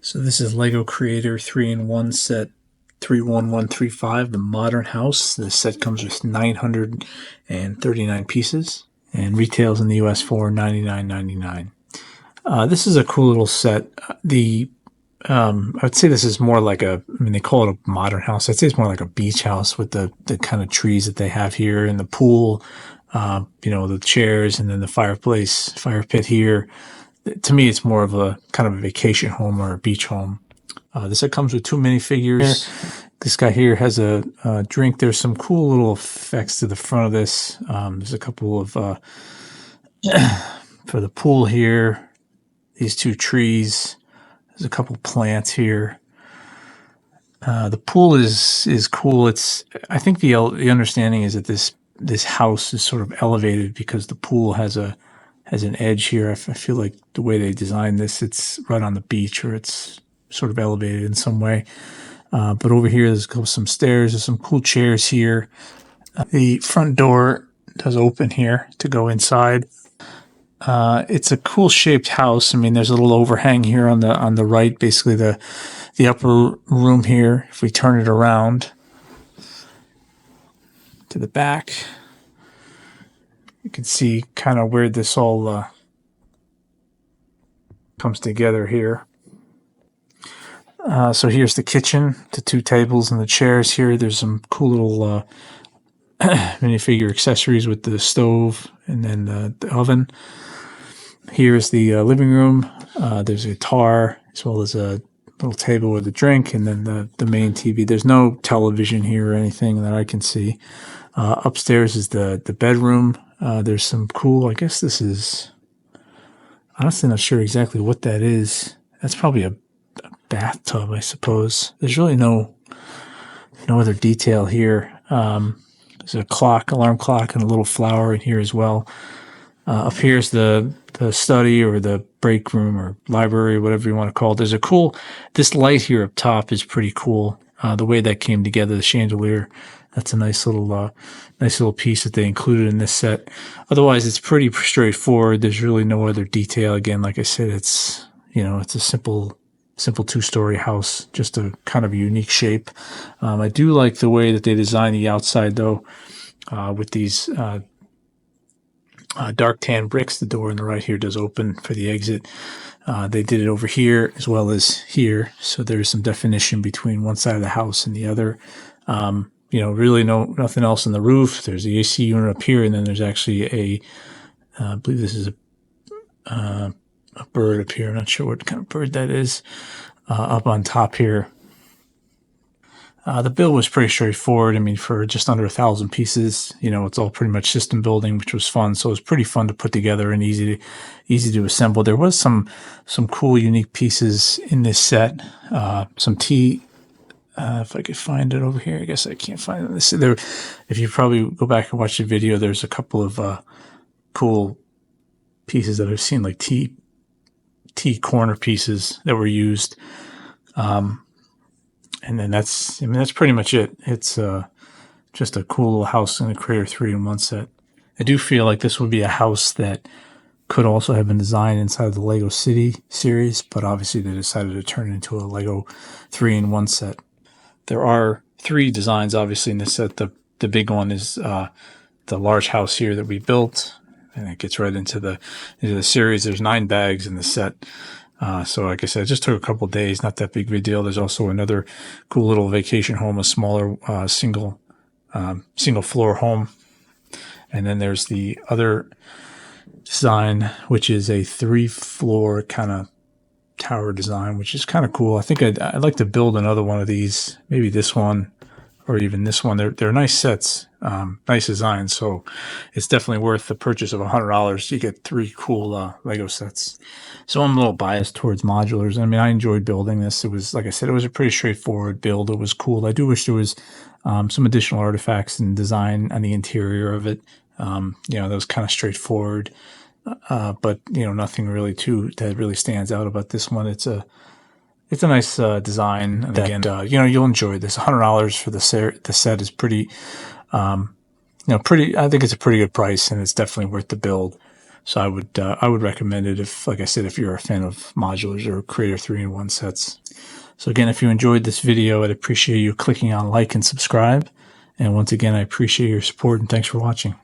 So this is Lego Creator 3-in-1 set 31135, the modern house. This set comes with 939 pieces and retails in the US for $99.99. This is a cool little set. I would say this is more like they call it a modern house. I'd say it's more like a beach house with the kind of trees that they have here and the pool, the chairs and then the fire pit here. To me, it's more of a kind of a vacation home or a beach home. This set comes with 2 minifigures. This guy here has a drink. There's some cool little effects to the front of this. There's a couple of, for the pool here, these 2 trees. There's a couple plants here. The pool is cool. I think the understanding is that this house is sort of elevated because the pool has an edge here. I feel like the way they designed this, it's right on the beach or it's sort of elevated in some way. But over here, there's some stairs. There's some cool chairs here. The front door does open here to go inside. It's a cool shaped house. I mean, there's a little overhang here on the right, basically the upper room here. If we turn it around to the back, you can see kind of where this all comes together here. So here's the kitchen, the 2 tables and the chairs here. There's some cool little minifigure accessories with the stove and then the oven. Here's the living room. There's a guitar as well as a little table with a drink and then the main TV. There's no television here or anything that I can see. Upstairs is the bedroom. There's some cool, I guess this is, honestly not sure exactly what that is. That's probably a bathtub, I suppose. There's really no other detail here. There's a alarm clock, and a little flower in here as well. Up here's the study or the break room or library, whatever you want to call it. This light here up top is pretty cool. The way that came together, the chandelier, that's a nice little piece that they included in this set. Otherwise, it's pretty straightforward. There's really no other detail. Again, like I said, it's a simple 2-story house, just a kind of a unique shape. I do like the way that they design the outside though, with these dark tan bricks. The door on the right here does open for the exit. They did it over here as well as here, so there's some definition between one side of the house and the other. Really nothing else on the roof. There's the AC unit up here, and then there's actually I believe this is a bird up here. I'm not sure what kind of bird that is. Up on top here. The build was pretty straightforward. I mean, for just under 1,000 pieces, it's all pretty much system building, which was fun. So it was pretty fun to put together and easy to assemble. There was some cool, unique pieces in this set. Some tea. If I could find it over here, I guess I can't find it. If you probably go back and watch the video, there's a couple of cool pieces that I've seen, like tea corner pieces that were used. And then that's pretty much it. It's just a cool little house in a Creator 3-in-1 set. I do feel like this would be a house that could also have been designed inside the Lego City series, but obviously they decided to turn it into a Lego 3-in-1 set. There are 3 designs, obviously, in this set. The big one is the large house here that we built, and it gets right into the series. There's 9 bags in the set. So like I said, it just took a couple of days, not that big of a deal. There's also another cool little vacation home, a smaller single floor home. And then there's the other design, which is a 3-floor kind of tower design, which is kind of cool. I think I'd like to build another one of these, maybe this one or even this one. They're nice sets, nice designs. So it's definitely worth the purchase of $100. You get 3 cool Lego sets. So I'm a little biased towards modulars. I mean, I enjoyed building this. It was, like I said, it was a pretty straightforward build. It was cool. I do wish there was some additional artifacts and design on the interior of it. That was kind of straightforward. But nothing really that really stands out about this one. It's a nice design, and again, you'll enjoy this. $100 for the set is pretty. I think it's a pretty good price, and it's definitely worth the build. So I would recommend it if, like I said, if you're a fan of modulars or Creator 3-in-1 sets. So again, if you enjoyed this video, I'd appreciate you clicking on like and subscribe. And once again, I appreciate your support and thanks for watching.